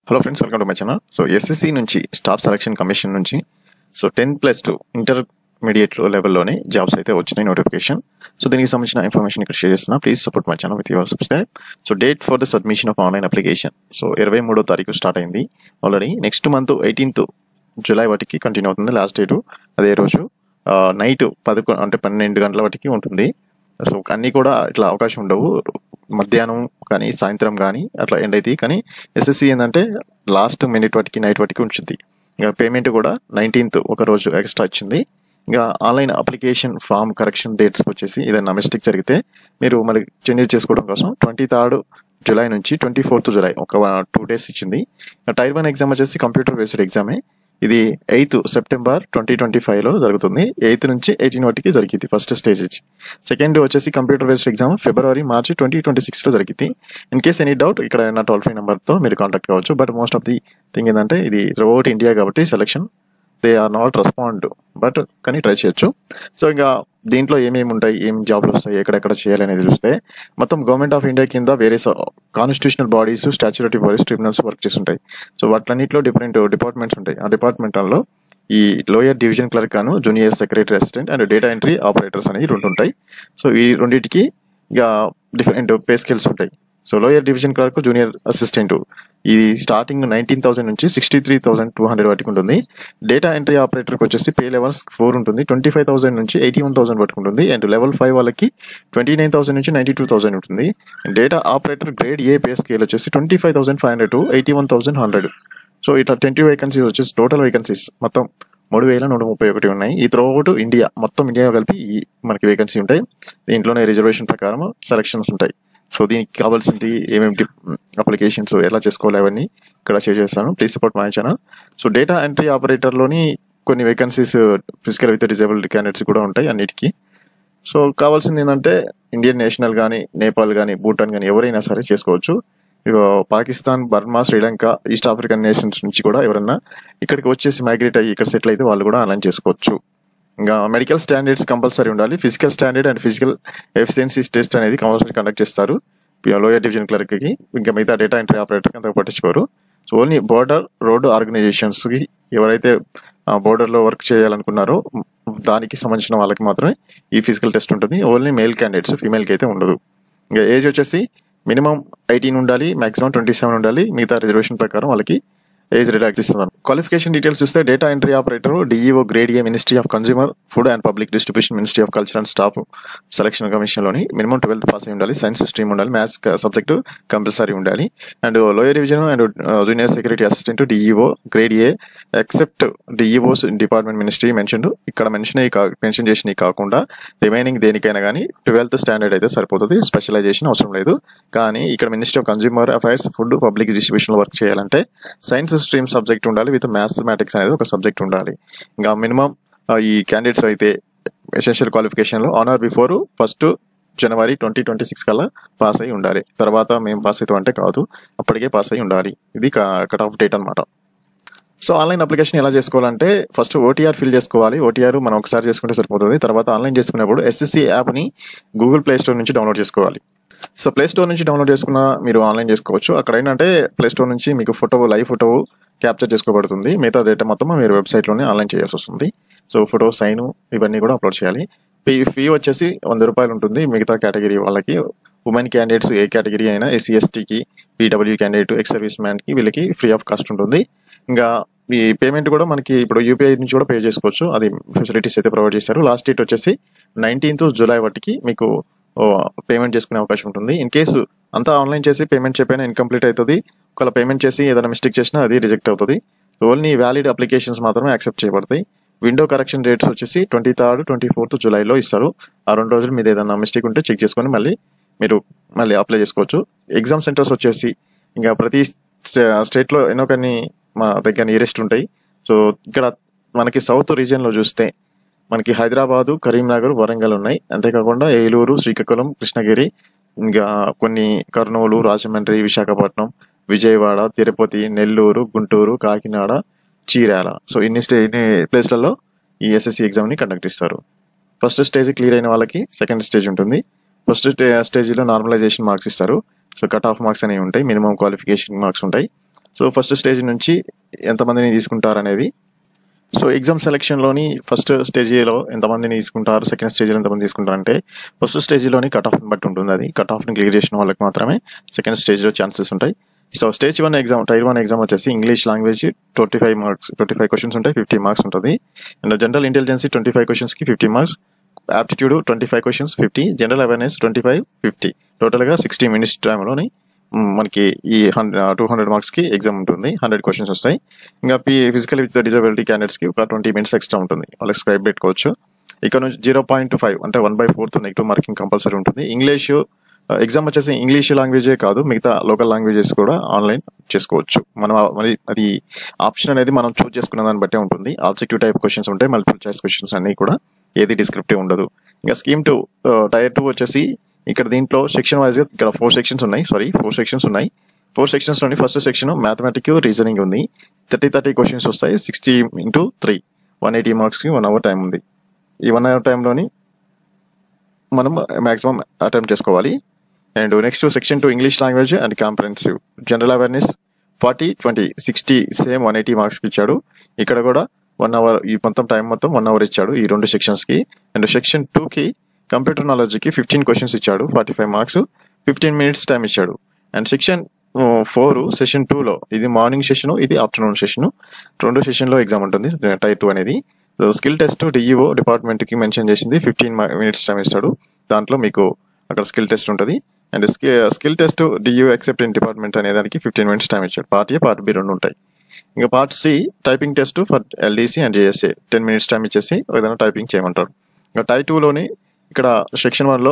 Hello friends, welcome to my channel. So SSC నుంచి staff selection commission నుంచి 10+2 intermediate లెవెల్లోనే jobs అయితే వచ్చినాయి notification. So దీనికి సంబంధించిన ఇన్ఫర్మేషన్ ఇక్కడ షేర్ చేస్తున్నా. Please support my channel with your subscribe. So date for the submission of online application 23వ తారీఖు స్టార్ట్ అయింది already. Next month 18th July వాటికి కంటిన్యూ అవుతుంది. లాస్ట్ డేటు అదే రోజు నైట్ 12 గంటల వాటికి ఉంటుంది. సో అన్నీ కూడా ఇట్లా అవకాశం ఉండవు, మధ్యాహ్నం కానీ సాయంత్రం కానీ అట్లా ఎండ్ అవుతాయి. కానీ ఎస్ఎస్సి ఏంటంటే లాస్ట్ మినిట్ వాటికి నైట్ వాటికి ఉంచుద్ది. ఇంకా పేమెంట్ కూడా 19th ఒక రోజు ఎక్స్ట్రా ఇచ్చింది. ఇంకా ఆన్లైన్ అప్లికేషన్ ఫామ్ కరెక్షన్ డేట్స్కి వచ్చేసి ఏదైనా మిస్టేక్ జరిగితే మీరు మళ్ళీ చేంజ్ చేసుకోవడం కోసం 23rd జూలై నుంచి 24th జూలై ఒక 2 days ఇచ్చింది. టైర్ 1 ఎగ్జామ్ వచ్చేసి కంప్యూటర్ బేస్డ్ ఎగ్జామే. ఇది 8th సెప్టెంబర్ 2025లో జరుగుతుంది. 8th నుంచి 18 వాటికి జరిగింది ఫస్ట్ స్టేజ్ ఇచ్చి. సెకండ్ వచ్చేసి కంప్యూటర్ బేస్డ్ ఎగ్జామ్ ఫిబ్రవరి మార్చి 2026లో జరిగింది. ఇన్ కేస్ ఎనీ డౌట్ ఇక్కడ నా టోల్ ఫ్రీ నెంబర్తో మీరు కాంటాక్ట్ కావచ్చు. But most of the thing ఏంటంటే ఇది త్రూఅవుట్ ఇండియా కాబట్టి selection they are not respond, but కానీ ట్రై చేయొచ్చు. సో ఇంకా దీంట్లో ఏమేమి ఉంటాయి, ఏం జాబ్లు వస్తాయి, ఎక్కడెక్కడ చేయాలి అనేది చూస్తే మొత్తం గవర్నమెంట్ ఆఫ్ ఇండియా కింద వేరే constitutional bodies, statutory bodies, tribunals work చేస్తుంటాయి. సో వాటిలన్నింటిలో డిఫరెంట్ డిపార్ట్మెంట్స్ ఉంటాయి. ఆ డిపార్ట్మెంట్లో ఈ lower division clerk Anu junior secretary assistant and data entry operators అనేవి 2 ఉంటాయి. సో ఈ రెండింటికి ఇక డిఫరెంట్ పే స్కేల్స్ ఉంటాయి. So lower division clerk junior assistant ఇది స్టార్టింగ్ 19,000 నుంచి 63,200 వరకు ఉంటుంది. డేటా ఎంట్రీ ఆపరేటర్కి వచ్చేసి పే లెవెల్స్ 4 ఉంటుంది. 25,000 నుంచి 81,000 వరకు ఉంటుంది. అండ్ లెవెల్ 5 వాళ్ళకి 29,000 నుంచి 92,000 ఉంటుంది. Data operator grade A pay scale వచ్చేసి 25,500 to 81,100. సో ఇట్లా 20 వేకెన్సీస్ వచ్చేసి టోటల్ వేకెన్సీస్ మొత్తం 3,131 ఉన్నాయి. ఈ త్రూఅవుట్ ఇండియా మొత్తం ఇండియా కలిపి మనకి వేకెన్సీ ఉంటాయి. దీంట్లోనే రిజర్వేషన్ ప్రకారం సెలక్షన్స్ ఉంటాయి. సో దీనికి కావాల్సింది ఏమేమి అప్లికేషన్స్ ఎలా చేసుకోవాలి అవన్నీ ఇక్కడ షేర్ చేస్తాను. Please support my channel. So data entry ఆపరేటర్లోని కొన్ని vacancies physical with disabled candidates కూడా ఉంటాయి అన్నిటికీ. సో కావాల్సింది ఏంటంటే ఇండియన్ నేషనల్ కానీ, నేపాల్ కానీ, భూటాన్ కానీ ఎవరైనా సరే చేసుకోవచ్చు. Pakistan, Burma, Sri Lanka, east African nations నుంచి కూడా ఎవరన్నా ఇక్కడికి వచ్చేసి మైగ్రేట్ అయ్యి ఇక్కడ సెటిల్ అయితే వాళ్ళు కూడా ఆన్లైన్ చేసుకోవచ్చు. ఇంకా మెడికల్ స్టాండర్డ్స్ కంపల్సరీ ఉండాలి. Physical standard and physical efficiency test అనేది కంపల్సరీ కండక్ట్ చేస్తారు లోయర్ డివిజన్ క్లర్క్కి. ఇంకా మిగతా డేటా ఎంట్రీ ఆపరేటర్కి అంత పట్టించుకోరు. సో ఓన్లీ బోర్డర్ రోడ్ ఆర్గనైజేషన్స్కి ఎవరైతే బోర్డర్లో వర్క్ చేయాలనుకున్నారో దానికి సంబంధించిన వాళ్ళకి మాత్రమే ఈ ఫిజికల్ టెస్ట్ ఉంటుంది. ఓన్లీ మేల్ క్యాండిడేట్స్, ఫీమేల్కి అయితే ఉండదు. ఇంకా ఏజ్ వచ్చేసి మినిమం 18 ఉండాలి, మాక్సిమం 27 ఉండాలి. మిగతా రిజర్వేషన్ ప్రకారం వాళ్ళకి ఏజ్ రిలాక్స్ ఇస్తున్నారు. క్వాలిఫికేషన్ డీటెయిల్స్ చూస్తే data entry operator DEO grade A, ministry of consumer food and public distribution, ministry of culture and staff selection కమిషన్లోని మినిమం 12th పాస్ అయి ఉండాలి. సైన్స్ స్ట్రీమ్ ఉండాలి. మ్యాథ్స్ సబ్జెక్టు కంపల్సరీ ఉండాలి. And lower division and junior secretary assistant DEO grade A except DEOs department ministry ఇక్కడ mention చేసినవి కాకుండా remaining దేనికైనా కానీ 12th స్టాండర్డ్ అయితే సరిపోతుంది. స్పెషలైజేషన్ అవసరం లేదు. కానీ ఇక్కడ ministry of consumer affairs, food, public డిస్ట్రిబ్యూషన్లో వర్క్ చేయాలంటే సైన్స్ స్ట్రీమ్ సబ్జెక్ట్ ఉండాలి విత్ మ్యాథమెటిక్స్ అనేది ఒక సబ్జెక్ట్ ఉండాలి. ఇంకా మినిమం ఈ క్యాండిడేట్స్ అయితే ఎసెన్షియల్ క్వాలిఫికేషన్లో ఆనర్ బిఫోర్ 1st జనవరి 2026 కల్లా పాస్ అయి ఉండాలి. తర్వాత మేము పాస్ అవుతాం అంటే కాదు, అప్పటికే పాస్ అయి ఉండాలి. ఇది కట్ ఆఫ్ డేట్ అనమాట. సో ఆన్లైన్ అప్లికేషన్ ఎలా చేసుకోవాలంటే ఫస్ట్ ఓటీఆర్ ఫిల్ చేసుకోవాలి. ఓటీఆర్ మనం ఒకసారి చేసుకుంటే సరిపోతుంది. తర్వాత ఆన్లైన్ చేసుకునేప్పుడు ఎస్ఎస్సి యాప్ని గూగుల్ ప్లే స్టోర్ నుంచి డౌన్లోడ్ చేసుకోవాలి. సో ప్లే స్టోర్ నుంచి డౌన్లోడ్ చేసుకున్న మీరు ఆన్లైన్ చేసుకోవచ్చు. అక్కడ ఏంటంటే ప్లే స్టోర్ నుంచి మీకు లైవ్ ఫోటో క్యాప్చర్ చేసుకోబడుతుంది. మిగతా డేటా మొత్తం మీరు వెబ్సైట్లోనే ఆన్లైన్ చేయాల్సి వస్తుంది. సో ఫోటో, సైన్ ఇవన్నీ కూడా అప్లోడ్ చేయాలి. ఫీ వచ్చేసి 100 రూపాయలు ఉంటుంది. మిగతా కేటగిరీ వాళ్ళకి, ఉమెన్ క్యాండిడేట్స్ ఏ కేటగిరీ అయినా, ఎస్సీ ఎస్టీకి, పీడబ్ల్యూ క్యాండిడేట్, ఎక్స్ సర్వీస్ మ్యాన్కి వీళ్ళకి ఫ్రీ ఆఫ్ కాస్ట్ ఉంటుంది. ఇంకా ఈ పేమెంట్ కూడా మనకి ఇప్పుడు యూపీఐ నుంచి కూడా పే చేసుకోవచ్చు. అది ఫెసిలిటీస్ అయితే ప్రొవైడ్ చేశారు. లాస్ట్ డేట్ వచ్చేసి 19th జూలై వాటికి మీకు పేమెంట్ చేసుకునే అవకాశం ఉంటుంది. ఇన్ కేసు అంతా ఆన్లైన్ చేసి పేమెంట్ చెప్పినా ఇన్కంప్లీట్ అవుతుంది. ఒకవేళ పేమెంట్ చేసి ఏదైనా మిస్టేక్ చేసినా అది రిజెక్ట్ అవుతుంది. ఓన్లీ వ్యాలిడ్ అప్లికేషన్స్ మాత్రమే యాక్సెప్ట్ చేయబడతాయి. విండో కరెక్షన్ డేట్స్ వచ్చేసి 23rd, 24th జూలైలో ఇస్తారు. ఆ 2 రోజులు మీద ఏదైనా మిస్టేక్ ఉంటే చెక్ చేసుకొని మీరు అప్లై చేసుకోవచ్చు. ఎగ్జామ్ సెంటర్స్ వచ్చేసి ఇంకా ప్రతి స్టేట్లో ఎన్నో కొన్ని మా దగ్గర నియరెస్ట్ ఉంటాయి. సో ఇక్కడ మనకి సౌత్ రీజియన్లో చూస్తే మనకి హైదరాబాదు, కరీంనగర్, వరంగల్ ఉన్నాయి. అంతేకాకుండా ఏలూరు, శ్రీకాకుళం, కృష్ణగిరి, ఇంకా కొన్ని కర్నూలు, రాజమండ్రి, విశాఖపట్నం, విజయవాడ, తిరుపతి, నెల్లూరు, గుంటూరు, కాకినాడ, చీరాల. సో ఇన్ని ప్లేస్లలో ఈ ఎస్ఎస్సి ఎగ్జామ్ని కండక్ట్ ఇస్తారు. ఫస్ట్ స్టేజ్ క్లియర్ అయిన వాళ్ళకి సెకండ్ స్టేజ్ ఉంటుంది. ఫస్ట్ స్టేజ్లో నార్మలైజేషన్ మార్క్స్ ఇస్తారు. సో కట్ ఆఫ్ మార్క్స్ అనేవి ఉంటాయి. మినిమం క్వాలిఫికేషన్ మార్క్స్ ఉంటాయి. సో ఫస్ట్ స్టేజ్ నుంచి ఎంతమందిని తీసుకుంటారు అనేది. సో ఎగ్జామ్ సెలెక్షన్లోని ఫస్ట్ స్టేజీలో ఎంతమందిని తీసుకుంటారు, సెకండ్ స్టేజ్లో ఎంతమంది తీసుకుంటారు అంటే ఫస్ట్ స్టేజ్లోని కట్ ఆఫ్ని బట్టి ఉంటుంది. అది కట్ ఆఫ్ని క్లియర్ చేసిన వాళ్ళకి మాత్రమే సెకండ్ స్టేజ్లో ఛాన్సెస్ ఉంటాయి. So stage 1 exam, tier 1 exam వచ్చేసి ఇంగ్లీష్ లాంగ్వేజ్ 25 మార్క్స్, 25 క్వశ్చన్స్ ఉంటాయి, 50 మార్క్స్ ఉంటుంది. అండ్ జనరల్ ఇంటెలిజెన్సీ 25 క్వశ్చన్స్కి 50 marks, aptitude 25 questions 50, general awareness 25, 50, టోటల్గా 60 మినిట్స్ టైంలోని మనకి ఈ 200 మార్క్స్కి ఎగ్జామ్ ఉంటుంది. 100 క్వశ్చన్స్ వస్తాయి. ఇంకా ఫిజికల్ విత్ డిజబిలిటీ క్యాండిడేట్స్కి ఒక 20 మినిట్స్ ఎక్స్ట్రా ఉంటుంది, వాళ్ళకి స్క్రైబ్ పెట్టుకోవచ్చు. ఇక్కడ నుంచి 0.5 అంటే 1/4 నెగిటివ్ మార్కింగ్ కంపల్సరీ ఉంటుంది. ఇంగ్లీష్ ఎగ్జామ్ వచ్చేసి ఇంగ్లీష్ లాంగ్వేజే కాదు, మిగతా లోకల్ లాంగ్వేజెస్ కూడా ఆన్లైన్ చేసుకోవచ్చు. మనం అది ఆప్షన్ అనేది మనం చూస్ చేసుకున్న దాన్ని బట్టే ఉంటుంది. ఆబ్జెక్టివ్ టైప్ క్వశ్చన్స్ ఉంటాయి, మల్టిపుల్ చాయిస్ క్వశ్చన్స్ అన్నీ కూడా, ఏది డిస్క్రిప్టివ్ ఉండదు. ఇంకా స్కీమ్ 2 టైర్ 2 వచ్చేసి ఇక్కడ దీంట్లో సెక్షన్ వైజ్గా ఇక్కడ 4 సెక్షన్స్ ఉన్నాయి. 4 సెక్షన్స్లోని ఫస్ట్ సెక్షన్ మ్యాథమెటిక్, రీజనింగ్ ఉంది. 30 క్వశ్చన్స్ వస్తాయి. 60 × 3 180 మార్క్స్కి 1 అవర్ టైం ఉంది. ఈ 1 అవర్ టైంలోని మనం మ్యాక్సిమం అటెంప్ట్ చేసుకోవాలి. And next section 2 English language and comprehensive. General awareness 40, 20, 60 same 180 మార్క్స్కి ఇచ్చాడు. ఇక్కడ కూడా 1 అవర్, ఈ మొత్తం టైం మొత్తం 1 అవర్ ఇచ్చాడు ఈ 2 సెక్షన్స్కి. అండ్ సెక్షన్ 2కి కంప్యూటర్ నాలెడ్జ్కి 15 క్వశ్చన్స్ ఇచ్చాడు, 45 మార్క్స్, 15 మినిట్స్ టైం ఇచ్చాడు. అండ్ సెక్షన్ 4 సెషన్ 2లో ఇది మార్నింగ్ సెషను, ఇది ఆఫ్టర్నూన్ సెషను, 2 సెషన్లో ఎగ్జామ్ ఉంటుంది టైర్ 2 అనేది. స్కిల్ టెస్ట్ డిఈఓ డిపార్ట్మెంట్కి మెన్షన్ చేసింది, 15 మినిట్స్ టైం ఇస్తాడు. దాంట్లో మీకు అక్కడ స్కిల్ టెస్ట్ ఉంటుంది. And skill test DEO except in department అనే దానికి 15 మినిట్స్ టైం ఇచ్చాడు. పార్ట్ ఏ, పార్ట్ బి 2 ఉంటాయి. ఇంకా part C typing test for LDC and JSA 10 minutes time ఇచ్చేసి ఏదైనా టైపింగ్ చేయమంటారు. ఇంకా టైర్ 2లోని ఇక్కడ సెక్షన్ 1లో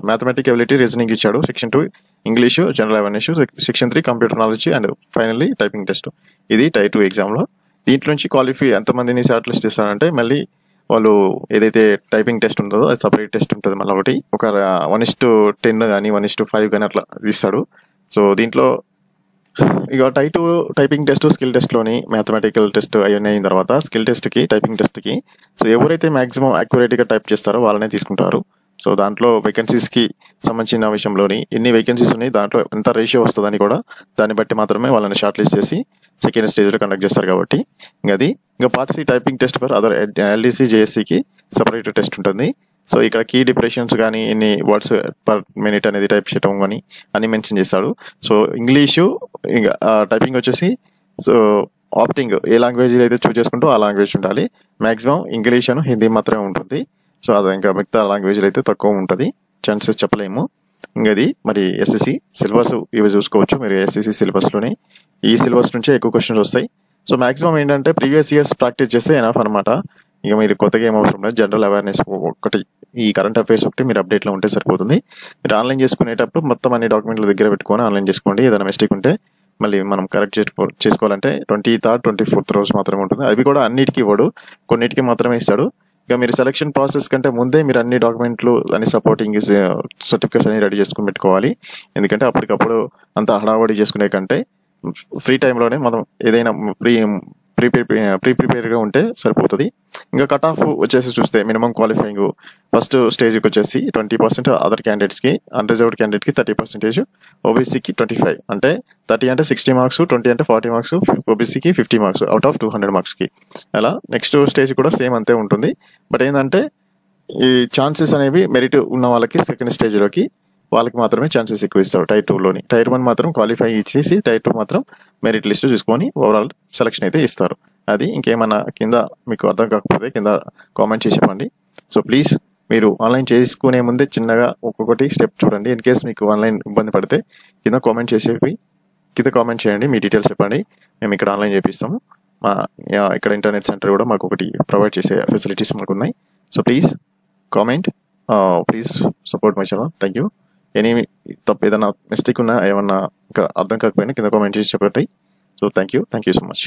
మ్యాథమెటిక్ ఎబిలిటీ, రీజనింగ్ ఇచ్చాడు. Section 2 English, general awareness, section 3 computer knowledge and finally typing test. ఇది టైర్ 2 ఎగ్జామ్లో. దీంట్లో నుంచి క్వాలిఫై ఎంతమందిని షార్ట్ లిస్ట్ ఇస్తారంటే మళ్ళీ వాళ్ళు ఏదైతే టైపింగ్ టెస్ట్ ఉంటుందో అది సపరేట్ టెస్ట్ ఉంటుంది. మళ్ళీ ఒకటి ఒక 1:10 కానీ 1:5 కానీ అట్లా ఇస్తాడు. సో దీంట్లో ఇక టైర్ 2 టైపింగ్ టెస్ట్, స్కిల్ టెస్ట్లోని మ్యాథమెటికల్ టెస్ట్ అవన్నీ అయిన తర్వాత స్కిల్ టెస్ట్కి, టైపింగ్ టెస్ట్కి సో ఎవరైతే మ్యాక్సిమం యాక్యురేట్గా టైప్ చేస్తారో వాళ్ళనే తీసుకుంటారు. సో దాంట్లో వేకెన్సీస్కి సంబంధించిన విషయంలోని ఎన్ని వేకెన్సీస్ ఉన్నాయి, దాంట్లో ఎంత రేషియో వస్తుందని కూడా దాన్ని బట్టి మాత్రమే వాళ్ళని షార్ట్ లిస్ట్ చేసి సెకండ్ స్టేజ్లో కండక్ట్ చేస్తారు కాబట్టి ఇంకా part C typing test for other LDC, జేఎస్సీకి సపరేట్ టెస్ట్ ఉంటుంది. సో ఇక్కడ కీ డిప్రెషన్స్ కానీ ఎన్ని వర్డ్స్ పర్ మినిట్ అనేది టైప్ చేయడం కానీ అని మెన్షన్ చేస్తాడు. సో ఇంగ్లీషు ఇంకా టైపింగ్ వచ్చేసి సో ఆప్టింగ్ ఏ లాంగ్వేజ్ అయితే చూస్ చేసుకుంటూ ఆ లాంగ్వేజ్ ఉండాలి. మ్యాక్సిమం ఇంగ్లీష్ అను హిందీ మాత్రమే ఉంటుంది. సో అది ఇంకా మిగతా లాంగ్వేజ్లు అయితే తక్కువ ఉంటుంది, ఛాన్సెస్ చెప్పలేము. ఇంకది మరి ఎస్ఎస్సి సిలబస్ ఇవి చూసుకోవచ్చు మీరు. ఎస్ఎస్సి సిలబస్లోనే ఈ సిలబస్ నుంచే ఎక్కువ క్వశ్చన్స్ వస్తాయి. సో మ్యాక్సిమం ఏంటంటే ప్రీవియస్ ఇయర్స్ ప్రాక్టీస్ చేస్తే ఎనఫ్ అనమాట. ఇక మీరు కొత్తగా ఏం అవసరం లేదు. జనరల్ అవేర్నెస్ ఒకటి, ఈ కరెంట్ అఫైర్స్ ఒకటి మీరు అప్డేట్లో ఉంటే సరిపోతుంది. మీరు ఆన్లైన్ చేసుకునేటప్పుడు మొత్తం అన్ని డాక్యుమెంట్ల దగ్గర పెట్టుకొని ఆన్లైన్ చేసుకోండి. ఏదైనా మిస్టేక్ ఉంటే మళ్ళీ మనం కరెక్ట్ చేసుకోవాలంటే 23rd, 24th రోజు మాత్రమే ఉంటుంది. అవి కూడా అన్నిటికీ ఇవ్వడు, కొన్నిటికి మాత్రమే ఇస్తాడు. ఇక మీరు సెలక్షన్ ప్రాసెస్ కంటే ముందే మీరు అన్ని డాక్యుమెంట్లు, అన్ని సపోర్టింగ్ సర్టిఫికేట్స్ అన్ని రెడీ చేసుకుని పెట్టుకోవాలి. ఎందుకంటే అప్పటికప్పుడు అంతా హడావడి చేసుకునే కంటే ఫ్రీ టైంలోనే మనం ఏదైనా ప్రిపేర్గా ఉంటే సరిపోతుంది. ఇంకా కట్ ఆఫ్ వచ్చేసి చూస్తే మినిమం క్వాలిఫైయింగ్ ఫస్ట్ స్టేజ్కి వచ్చేసి 20% అదర్ క్యాండిడేట్స్కి, అన్రిజర్వ్డ్ క్యాండిడేట్కి 30%, ఓబీసీకి 25, అంటే 30 అంటే 60 మార్క్స్, 20 అంటే 40 మార్క్స్, ఓబీసీకి 50 మార్క్స్ అవుట్ ఆఫ్ 200 మార్క్స్కి. అలా నెక్స్ట్ స్టేజ్ కూడా సేమ్ అంతే ఉంటుంది. బట్ ఏంటంటే ఈ ఛాన్సెస్ అనేవి మెరిట్ ఉన్న వాళ్ళకి సెకండ్ స్టేజ్లోకి వాళ్ళకి మాత్రమే ఛాన్సెస్ ఎక్కువ ఇస్తారు. టైర్ 2లోని టైర్ 1 మాత్రం క్వాలిఫై ఇచ్చేసి టైర్ 2 మాత్రం మెరిట్ లిస్ట్ చూసుకొని ఓవరాల్ సెలక్షన్ అయితే ఇస్తారు. అది ఇంకేమన్నా కింద మీకు అర్థం కాకపోతే కింద కామెంట్ చేసి చెప్పండి. సో ప్లీజ్ మీరు ఆన్లైన్ చేసుకునే ముందే చిన్నగా ఒక్కొక్కటి స్టెప్ చూడండి. ఇన్ కేస్ మీకు ఆన్లైన్ ఇబ్బంది పడితే కింద కామెంట్ చేయండి, మీ డీటెయిల్స్ చెప్పండి, మేము ఇక్కడ ఆన్లైన్ చేపిస్తాము. ఇక్కడ ఇంటర్నెట్ సెంటర్ కూడా మాకు ఒకటి ప్రొవైడ్ చేసే ఫెసిలిటీస్ మాకు ఉన్నాయి. So please comment, please support my channel. Thank you. ఏదైనా మిస్టేక్ ఉన్నా, ఏమన్నా ఇంకా అర్థం కాకపోయినా కింద కామెంట్ చేసి చెప్పండి. So thank you so much.